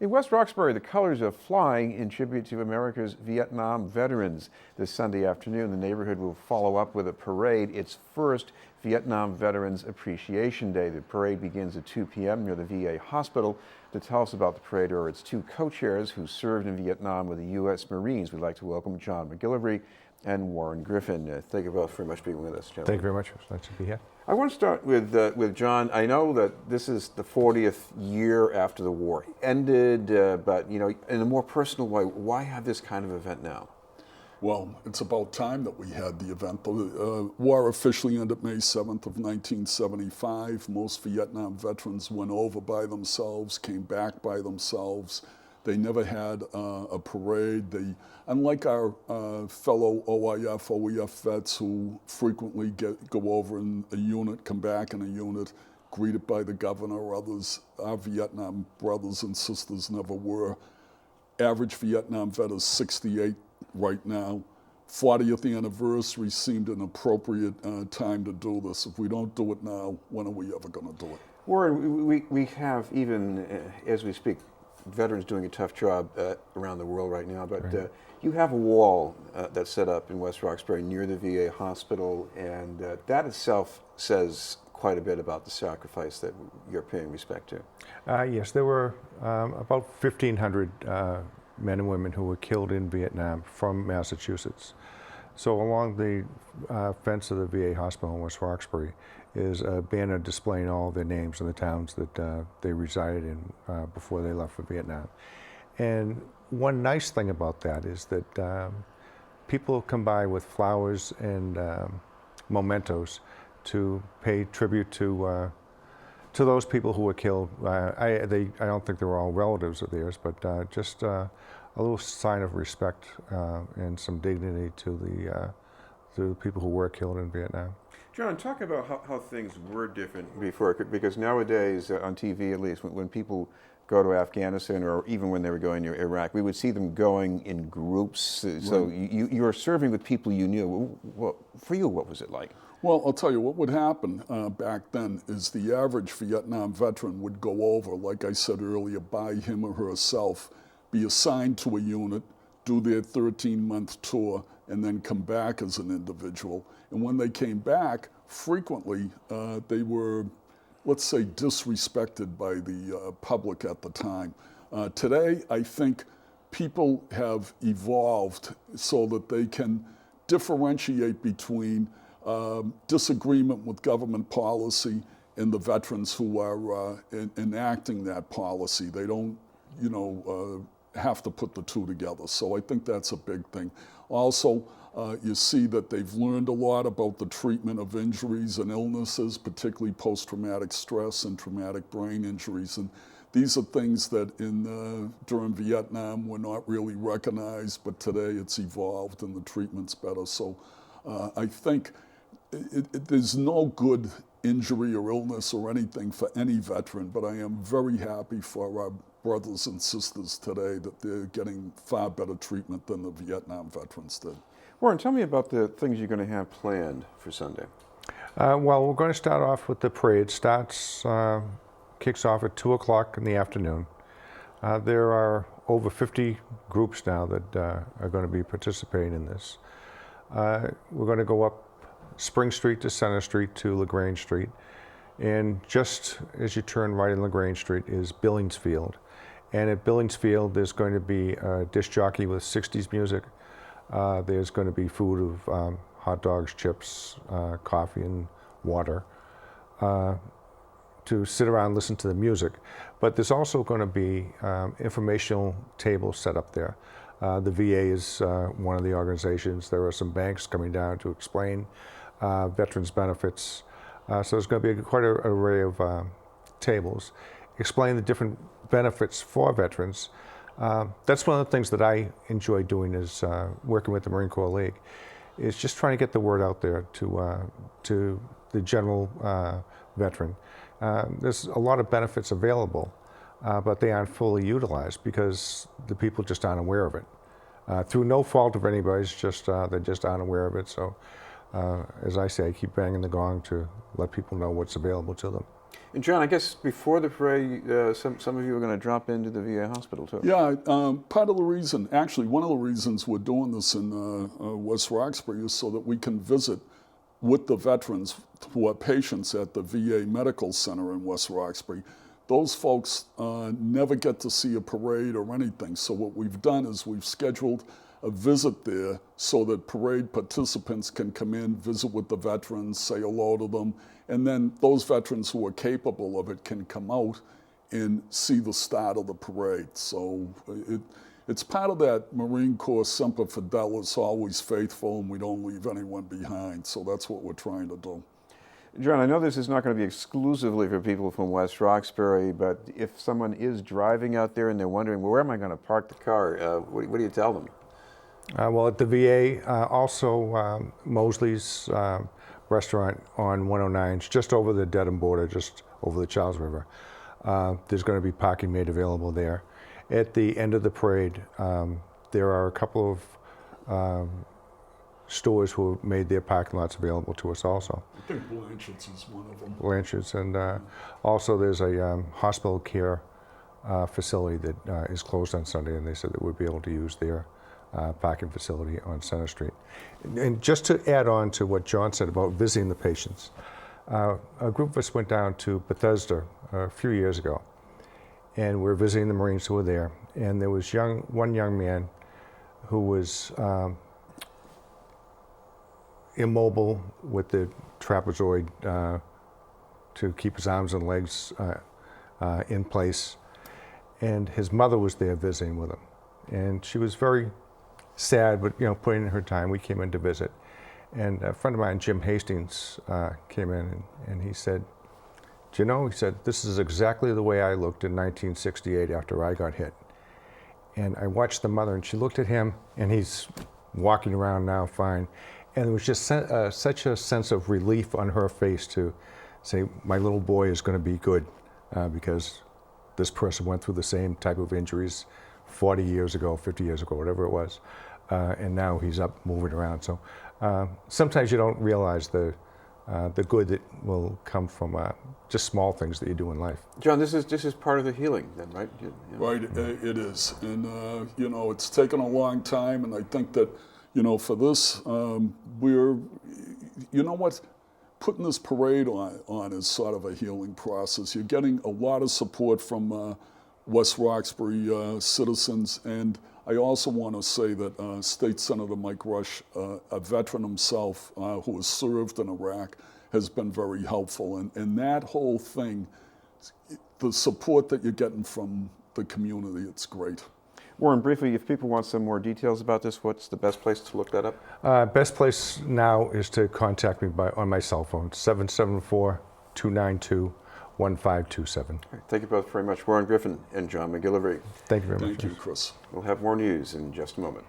In West Roxbury, the colors are flying in tribute to America's Vietnam veterans. This Sunday afternoon, the neighborhood will follow up with a parade, its first Vietnam Veterans Appreciation Day. The parade begins at 2 p.m. near the VA hospital. To tell us about the parade are its two co-chairs who served in Vietnam with the U.S. Marines. We'd like to welcome John MacGillivray and Warren Griffin. Thank you both very much for being with us, gentlemen. Thank you very much. It's nice to be here. I want to start with John. I know that this is the 40th year after the war ended, but in a more personal way, why have this kind of event now? Well, it's about time that we had the event. The war officially ended May 7th of 1975. Most Vietnam veterans went over by themselves, came back by themselves. They never had a parade. Unlike our fellow OIF, OEF vets who frequently go over in a unit, come back in a unit, greeted by the governor or others, our Vietnam brothers and sisters never were. Average Vietnam vet is 68 right now. 40th anniversary seemed an appropriate time to do this. If we don't do it now, when are we ever going to do it? Warren, we have, even as we speak, veterans doing a tough job around the world right now, but right. You have a wall that's set up in West Roxbury near the VA hospital, and that itself says quite a bit about the sacrifice that you're paying respect to. Yes, there were about 1,500 men and women who were killed in Vietnam from Massachusetts. So along the fence of the VA hospital in West Roxbury is a banner displaying all their names and the towns that they resided in before they left for Vietnam. And one nice thing about that is that people come by with flowers and mementos to pay tribute to those people who were killed. I don't think they were all relatives of theirs, but just a little sign of respect and some dignity to the people who were killed in Vietnam. John, talk about how things were different before, because nowadays, on TV at least, when people go to Afghanistan or even when they were going to Iraq, we would see them going in groups. So right. You were serving with people you knew. Well, for you, what was it like? Well, I'll tell you, what would happen back then is the average Vietnam veteran would go over, like I said earlier, by him or herself, be assigned to a unit, do their 13-month tour, and then come back as an individual. And when they came back, frequently they were, let's say, disrespected by the public at the time. Today, I think people have evolved so that they can differentiate between disagreement with government policy and the veterans who are enacting that policy. They don't, have to put the two together. So I think that's a big thing. Also, you see that they've learned a lot about the treatment of injuries and illnesses, particularly post-traumatic stress and traumatic brain injuries. And these are things that during Vietnam were not really recognized, but today it's evolved and the treatment's better. So I think there's no good injury or illness or anything for any veteran, but I am very happy for our brothers and sisters today that they're getting far better treatment than the Vietnam veterans did. Warren, tell me about the things you're going to have planned for Sunday. Well, we're going to start off with the parade. Kicks off at 2 o'clock in the afternoon. There are over 50 groups now that are going to be participating in this. We're going to go up Spring Street to Center Street to LaGrange Street. And just as you turn right in LaGrange Street is Billings Field. And at Billings Field, there's going to be a disc jockey with 60s music. There's going to be food of hot dogs, chips, coffee, and water to sit around and listen to the music. But there's also going to be informational tables set up there. The VA is one of the organizations. There are some banks coming down to explain veterans benefits. So there's going to be quite an array of tables explaining the different benefits for veterans. That's one of the things that I enjoy doing is working with the Marine Corps League, is just trying to get the word out there to the general veteran. There's a lot of benefits available, but they aren't fully utilized because the people just aren't aware of it. Through no fault of anybody's, they just aren't aware of it. So as I say, I keep banging the gong to let people know what's available to them. And John, I guess before the parade, some of you are going to drop into the VA hospital too. Yeah, part of the reason, actually, one of the reasons we're doing this in West Roxbury is so that we can visit with the veterans who are patients at the VA Medical Center in West Roxbury. Those folks never get to see a parade or anything. So what we've done is we've scheduled a visit there so that parade participants can come in, visit with the veterans, say hello to them, and then those veterans who are capable of it can come out and see the start of the parade. So it's part of that Marine Corps Semper Fidelis, always faithful, and we don't leave anyone behind. So that's what we're trying to do. John, I know this is not going to be exclusively for people from West Roxbury, but if someone is driving out there and they're wondering, well, where am I going to park the car, what do you tell them? Well, at the VA, also Mosley's restaurant on 109, just over the Dedham border, just over the Charles River. There's going to be parking made available there. At the end of the parade, there are a couple of stores who have made their parking lots available to us also. I think Blanchard's is one of them. Blanchard's, and also there's a hospital care facility that is closed on Sunday, and they said that we'd be able to use their parking facility on Center Street. And just to add on to what John said about visiting the patients, a group of us went down to Bethesda a few years ago, and we were visiting the Marines who were there, and there was one young man who was immobile with the trapezoid to keep his arms and legs in place, and his mother was there visiting with him, and she was very sad, but putting in her time. We came in to visit, and a friend of mine, Jim Hastings, came in and he said, "Do you know?" He said, "This is exactly the way I looked in 1968 after I got hit." And I watched the mother, and she looked at him, and he's walking around now fine, and there was just such a sense of relief on her face to say, "My little boy is going to be good," because this person went through the same type of injuries 40 years ago, 50 years ago, whatever it was, and now he's up moving around. So sometimes you don't realize the good that will come from just small things that you do in life. John, this is part of the healing then, right? Right, it is. And, it's taken a long time, and I think that, for this, putting this parade on is sort of a healing process. You're getting a lot of support from West Roxbury citizens, and I also want to say that State Senator Mike Rush, a veteran himself who has served in Iraq, has been very helpful. And that whole thing, the support that you're getting from the community, it's great. Warren, briefly, if people want some more details about this, what's the best place to look that up? Best place now is to contact me on my cell phone, 774-292-1527. Thank you both very much, Warren Griffin and John MacGillivray. Thank you very much. Thank you, Chris. We'll have more news in just a moment.